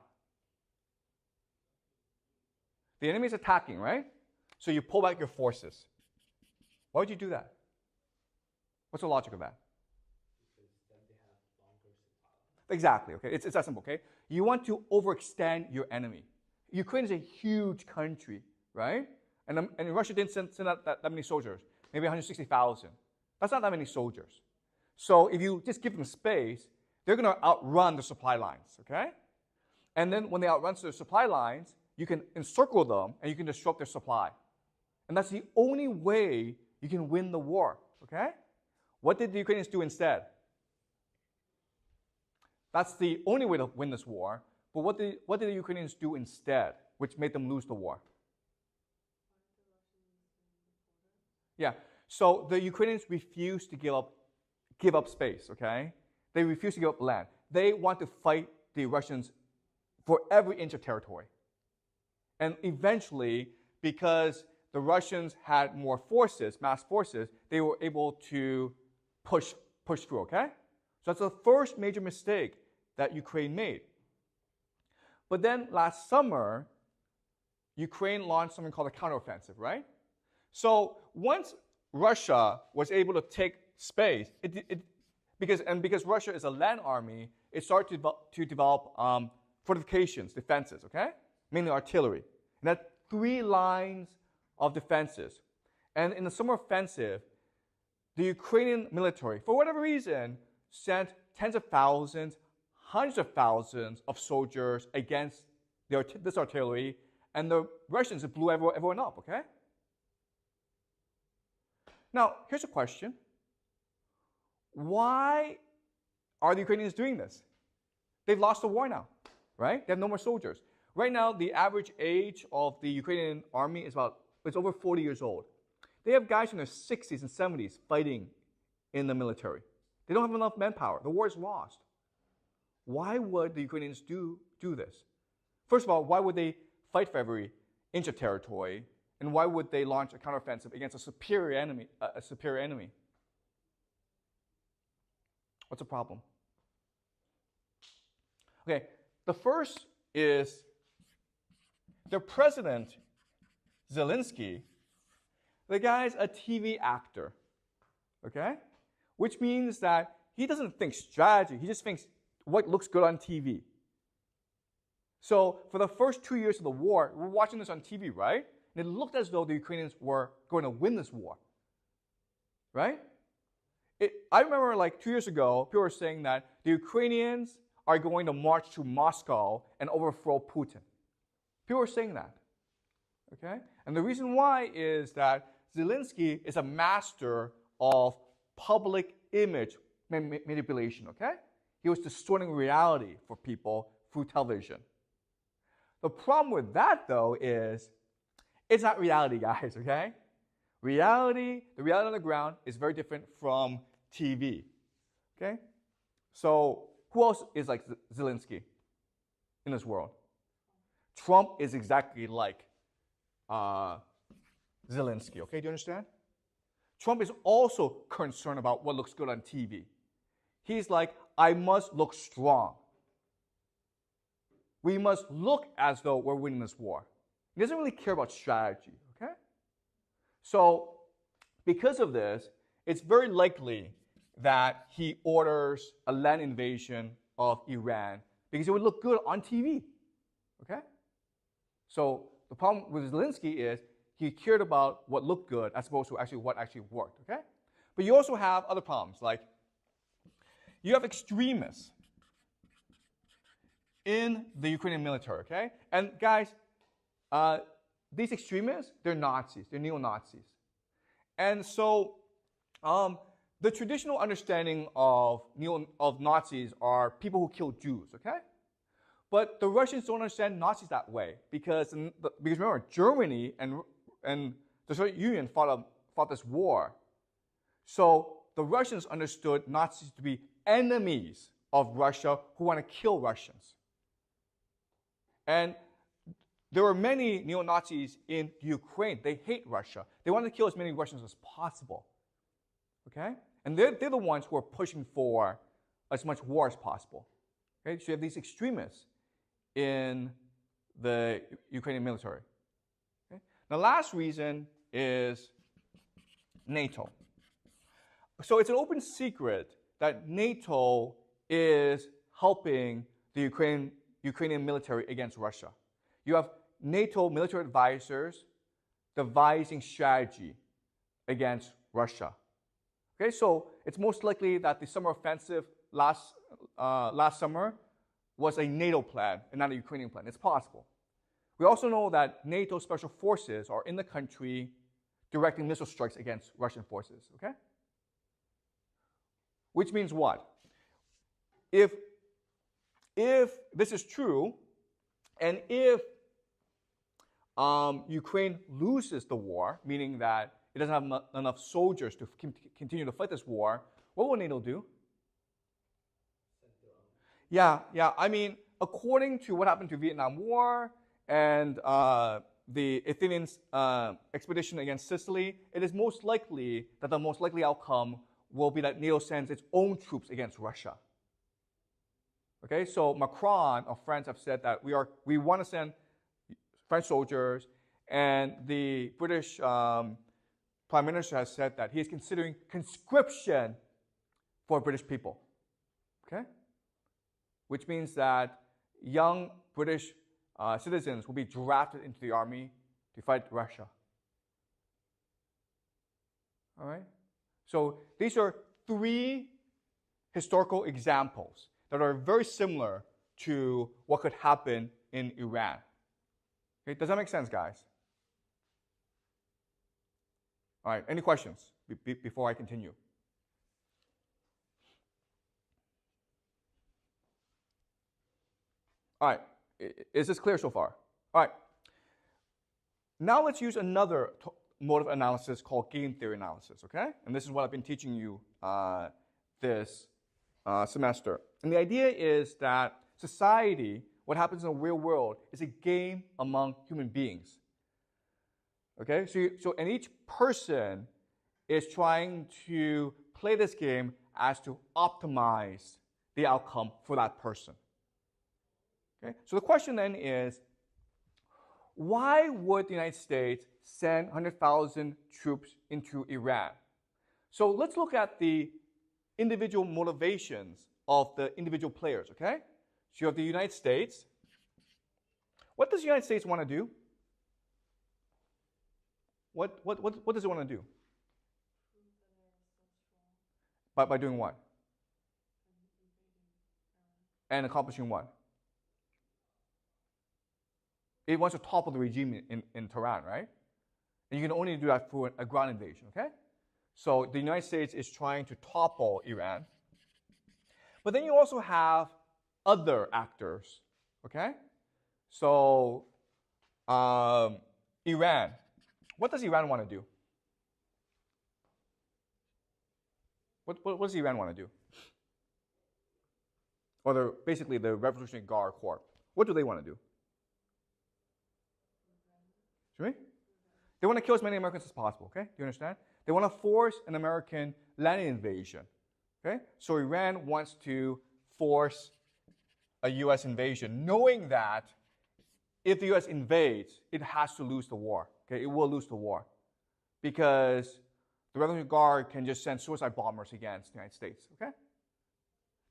The enemy is attacking, right? So you pull back your forces. Why would you do that? What's the logic of that? Because then they have longer supply. Exactly, okay? It's that simple, okay? You want to overextend your enemy. Ukraine is a huge country, right? And Russia didn't send out that many soldiers, maybe 160,000. That's not that many soldiers. So if you just give them space, they're going to outrun the supply lines, okay? And then when they outrun the supply lines, you can encircle them and you can disrupt their supply. And that's the only way you can win the war, okay? What did the Ukrainians do instead? That's the only way to win this war. But what did the Ukrainians do instead, which made them lose the war? Yeah. So the Ukrainians refused to give up space, okay? They refused to give up land. They want to fight the Russians for every inch of territory. And eventually, because the Russians had more forces, mass forces, they were able to push through, okay? So that's the first major mistake that Ukraine made. But then last summer, Ukraine launched something called a counteroffensive, right? So once Russia was able to take space, because Russia is a land army, it started to develop fortifications, defenses, okay? Mainly artillery. And that 3 lines of defenses. And in the summer offensive, the Ukrainian military, for whatever reason, sent tens of thousands, hundreds of thousands of soldiers against this artillery, and the Russians blew everyone up, okay? Now, here's a question. Why are the Ukrainians doing this? They've lost the war now, right? They have no more soldiers. Right now, the average age of the Ukrainian army is it's over 40 years old. They have guys in their 60s and 70s fighting in the military. They don't have enough manpower. The war is lost. Why would the Ukrainians do this? First of all, why would they fight for every inch of territory? And why would they launch a counteroffensive against a superior enemy? What's the problem? Okay, the first is the president Zelensky, the guy's a TV actor, okay? Which means that he doesn't think strategy, he just thinks what looks good on TV. So for the first 2 years of the war, we're watching this on TV, right? And it looked as though the Ukrainians were going to win this war, right? I remember like 2 years ago, people were saying that the Ukrainians are going to march to Moscow and overthrow Putin. People were saying that, okay? And the reason why is that Zelensky is a master of public image manipulation, okay? He was distorting reality for people through television. The problem with that, though, is it's not reality, guys, okay? The reality on the ground is very different from TV, okay? So who else is like Zelensky in this world? Trump is exactly like Zelensky, okay? Do you understand? Trump is also concerned about what looks good on TV. He's like, I must look strong. We must look as though we're winning this war. He doesn't really care about strategy, okay? So because of this, it's very likely that he orders a land invasion of Iran because it would look good on TV, okay? So the problem with Zelensky is he cared about what looked good as opposed to actually what actually worked, okay? But you also have other problems, like you have extremists in the Ukrainian military, okay? And guys, these extremists, they're Nazis, they're neo-Nazis. And so the traditional understanding of Nazis are people who kill Jews, okay? But the Russians don't understand Nazis that way because remember, Germany and the Soviet Union fought this war. So the Russians understood Nazis to be enemies of Russia who want to kill Russians. And there were many neo-Nazis in Ukraine. They hate Russia. They want to kill as many Russians as possible. Okay? And they're the ones who are pushing for as much war as possible. Okay? So you have these extremists in the Ukrainian military. Okay? The last reason is NATO. So it's an open secret that NATO is helping the Ukrainian military against Russia. You have NATO military advisors devising strategy against Russia. Okay, so it's most likely that the summer offensive last summer was a NATO plan and not a Ukrainian plan. It's possible. We also know that NATO special forces are in the country directing missile strikes against Russian forces. Okay, which means what? If this is true, and if Ukraine loses the war, meaning that it doesn't have enough soldiers to continue to fight this war, what will NATO do? Yeah. I mean, according to what happened to Vietnam War and the Athenian expedition against Sicily, it is most likely that the most likely outcome will be that NATO sends its own troops against Russia. Okay, so Macron of France have said that we want to send French soldiers, and the British Prime Minister has said that he is considering conscription for British people. Okay, which means that young British citizens will be drafted into the army to fight Russia. All right, so these are three historical examples that are very similar to what could happen in Iran. Okay, does that make sense, guys? All right, any questions before I continue? All right, is this clear so far? All right, now let's use another mode of analysis called game theory analysis, okay? And this is what I've been teaching you this semester. And the idea is that society, what happens in the real world, is a game among human beings. Okay, and each person is trying to play this game as to optimize the outcome for that person. Okay, so the question then is, why would the United States send 100,000 troops into Iran? So let's look at the individual motivations of the individual players, okay? So you have the United States. What does the United States want to do? What does it want to do? By doing what? And accomplishing what? It wants to topple the regime in Tehran, right? And you can only do that through a ground invasion, okay? So the United States is trying to topple Iran. But then you also have other actors, okay? So Iran. What does Iran want to do? What does Iran want to do? Or basically the Revolutionary Guard Corps. What do they want to do? Should we? They want to kill as many Americans as possible, okay? Do you understand? They want to force an American land invasion, okay? So Iran wants to force a U.S. invasion, knowing that if the U.S. invades, it has to lose the war, okay? It will lose the war because the Revolutionary Guard can just send suicide bombers against the United States, okay?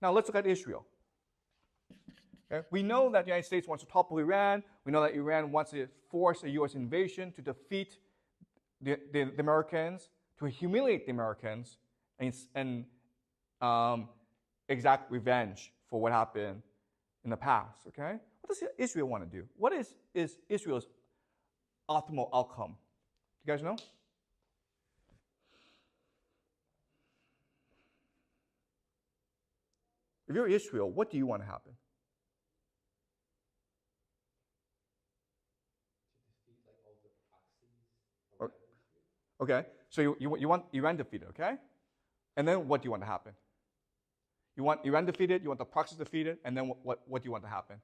Now let's look at Israel. Okay? We know that the United States wants to topple Iran. We know that Iran wants to force a U.S. invasion to defeat the Americans, to humiliate the Americans, and exact revenge for what happened in the past. Okay? What does Israel want to do? What is Israel's optimal outcome? You guys know? If you're Israel, what do you want to happen? Okay, so you want Iran defeated, okay? And then what do you want to happen? You want Iran defeated, you want the proxies defeated, and then what do you want to happen?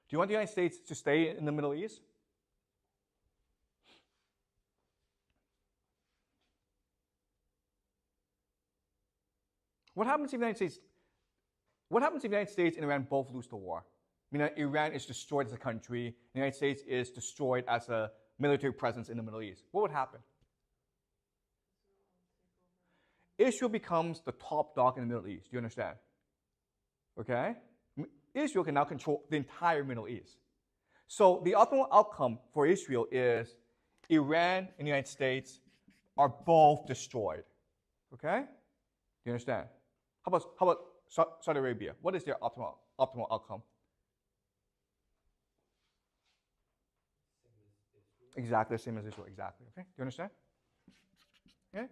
Do you want the United States to stay in the Middle East? What happens if the United States and Iran both lose the war? I mean, Iran is destroyed as a country, the United States is destroyed as a military presence in the Middle East. What would happen? Israel becomes the top dog in the Middle East. Do you understand? Okay? Israel can now control the entire Middle East. So the optimal outcome for Israel is Iran and the United States are both destroyed. Okay? Do you understand? How about Saudi Arabia? What is their optimal outcome? Exactly the same as Israel. Exactly. Okay? Do you understand? Okay?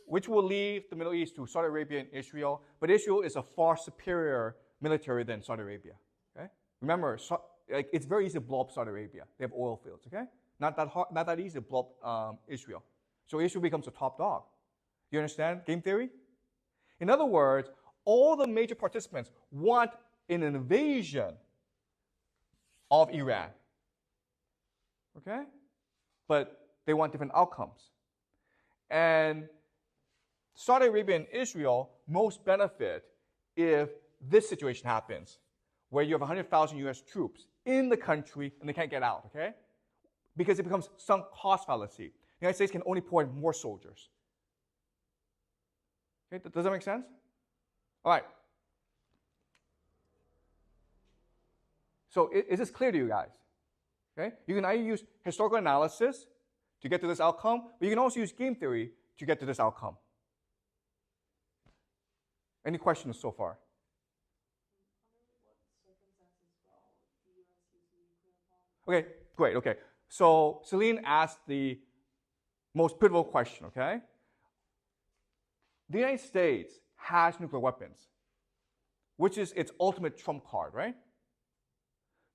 Which will leave the Middle East to Saudi Arabia and Israel, but Israel is a far superior military than Saudi Arabia. Okay? Remember, it's very easy to blow up Saudi Arabia. They have oil fields. Okay? Not that easy to blow up Israel. So Israel becomes a top dog. Do you understand game theory? In other words, all the major participants want an invasion of Iran. Okay? But they want different outcomes. And Saudi Arabia and Israel most benefit if this situation happens, where you have 100,000 U.S. troops in the country and they can't get out, okay? Because it becomes sunk cost fallacy. The United States can only pour in more soldiers. Okay, does that make sense? All right. So is this clear to you guys? Okay? You can either use historical analysis to get to this outcome, but you can also use game theory to get to this outcome. Any questions so far? Okay, great, okay. So Celine asked the most pivotal question, okay? The United States has nuclear weapons, which is its ultimate trump card, right?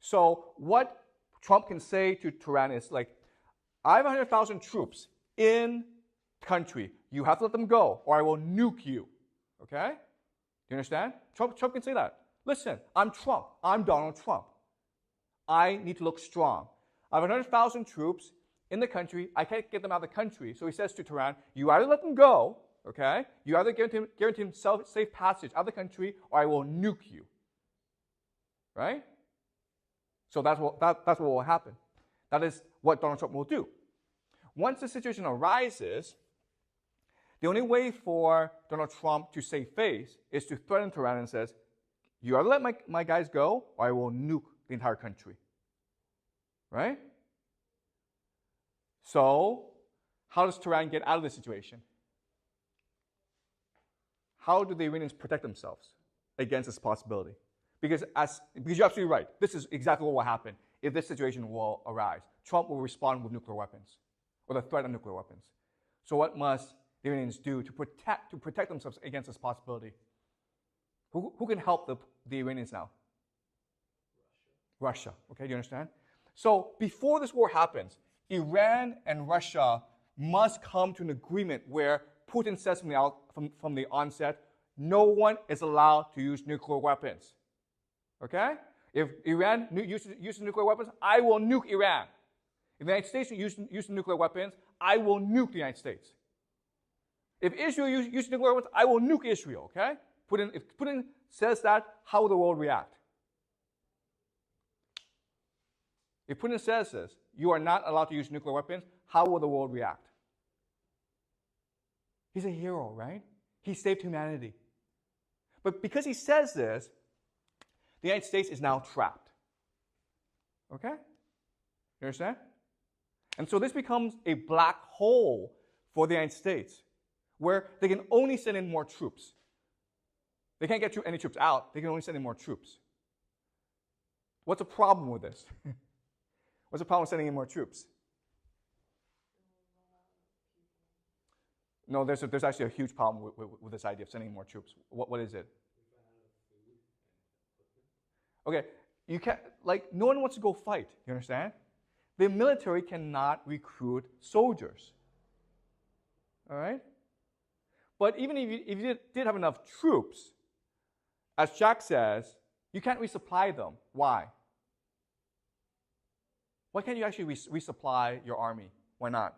So what Trump can say to Tehran is like, I have 100,000 troops in the country. You have to let them go, or I will nuke you, okay? Do you understand? Trump can say that. Listen, I'm Trump. I'm Donald Trump. I need to look strong. I have 100,000 troops in the country. I can't get them out of the country. So he says to Tehran, you either let them go, Okay? You either guarantee him safe passage out of the country, or I will nuke you. Right? So that's what will happen. That is what Donald Trump will do. Once the situation arises, the only way for Donald Trump to save face is to threaten Tehran and says, you either let my guys go, or I will nuke the entire country. Right? So, how does Tehran get out of this situation? How do the Iranians protect themselves against this possibility? Because you're absolutely right. This is exactly what will happen if this situation will arise. Trump will respond with nuclear weapons, or the threat of nuclear weapons. So what must the Iranians do to protect themselves against this possibility? Who can help the Iranians now? Russia. Okay, do you understand? So before this war happens, Iran and Russia must come to an agreement where Putin says from the onset, no one is allowed to use nuclear weapons. Okay? If Iran uses nuclear weapons, I will nuke Iran. If the United States uses nuclear weapons, I will nuke the United States. If Israel uses nuclear weapons, I will nuke Israel. Okay? If Putin says that, how will the world react? If Putin says this, you are not allowed to use nuclear weapons, how will the world react? He's a hero, right? He saved humanity. But because he says this, the United States is now trapped. Okay? You understand? And so this becomes a black hole for the United States, where they can only send in more troops. They can't get any troops out. They can only send in more troops. What's the problem with this? What's the problem with sending in more troops? No, there's actually a huge problem with this idea of sending in more troops. What is it? Okay, you can't, no one wants to go fight, you understand? The military cannot recruit soldiers. All right? But even if you did have enough troops, as Jack says, you can't resupply them. Why? Why can't you actually resupply your army? Why not?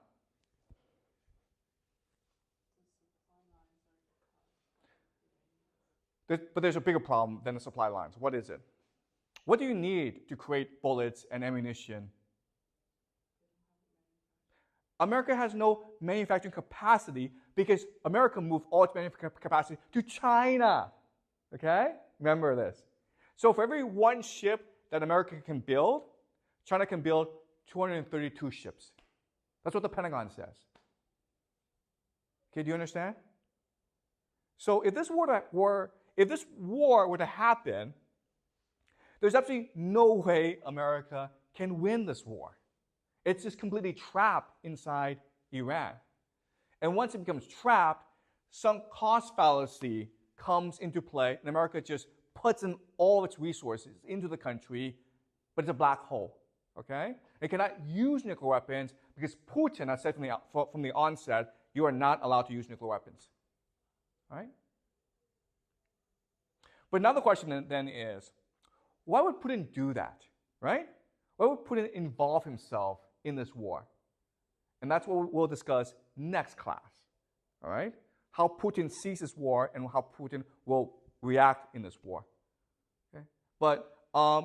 But there's a bigger problem than the supply lines. What is it? What do you need to create bullets and ammunition? America has no manufacturing capacity because America moved all its manufacturing capacity to China. Okay? Remember this. So for every one ship that America can build, China can build 232 ships. That's what the Pentagon says. Okay, do you understand? So if this war were to happen, there's absolutely no way America can win this war. It's just completely trapped inside Iran. And once it becomes trapped, some cost fallacy comes into play, and America just puts in all of its resources into the country, but it's a black hole. Okay? It cannot use nuclear weapons because Putin has said from the onset, you are not allowed to use nuclear weapons. All right? But now the question then is, why would Putin do that, right? Why would Putin involve himself in this war? And that's what we'll discuss next class, all right? How Putin sees this war and how Putin will react in this war. Okay? But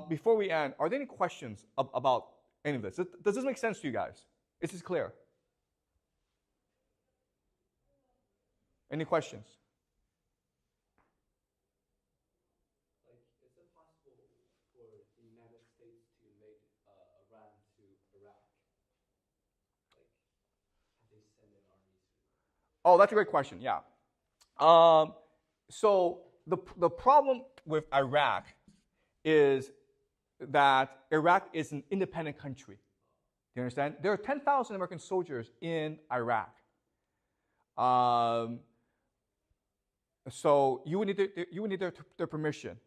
before we end, are there any questions about any of this? Does this make sense to you guys? Is this clear? Any questions? Is it possible for the United States to invade Iran to Iraq? Have they sent in armies? Oh, that's a great question. Yeah. So the problem with Iraq is that Iraq is an independent country. Do you understand? There are 10,000 American soldiers in Iraq. So you would need their permission.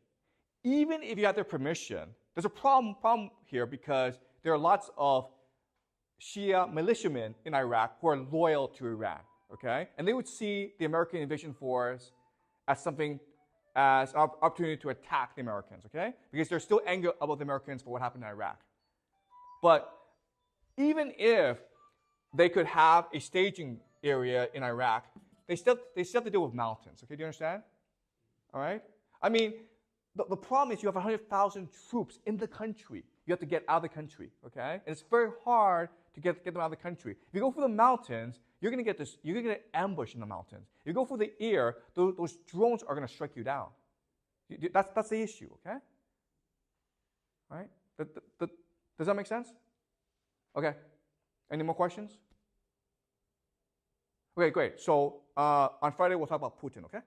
Even if you had their permission, there's a problem here because there are lots of Shia militiamen in Iraq who are loyal to Iran. Okay, and they would see the American invasion force as an opportunity to attack the Americans. Okay, because they're still angry about the Americans for what happened in Iraq. But even if they could have a staging area in Iraq, they still have to deal with mountains. Okay, do you understand? All right. I mean, the problem is you have 100,000 troops in the country. You have to get out of the country. Okay, and it's very hard to get them out of the country. If you go through the mountains, you're gonna get ambushed in the mountains. If you go through the air, those drones are gonna strike you down. That's the issue. Okay. All right. Does that make sense? Okay. Any more questions? Okay, great. So on Friday, we'll talk about Putin, okay?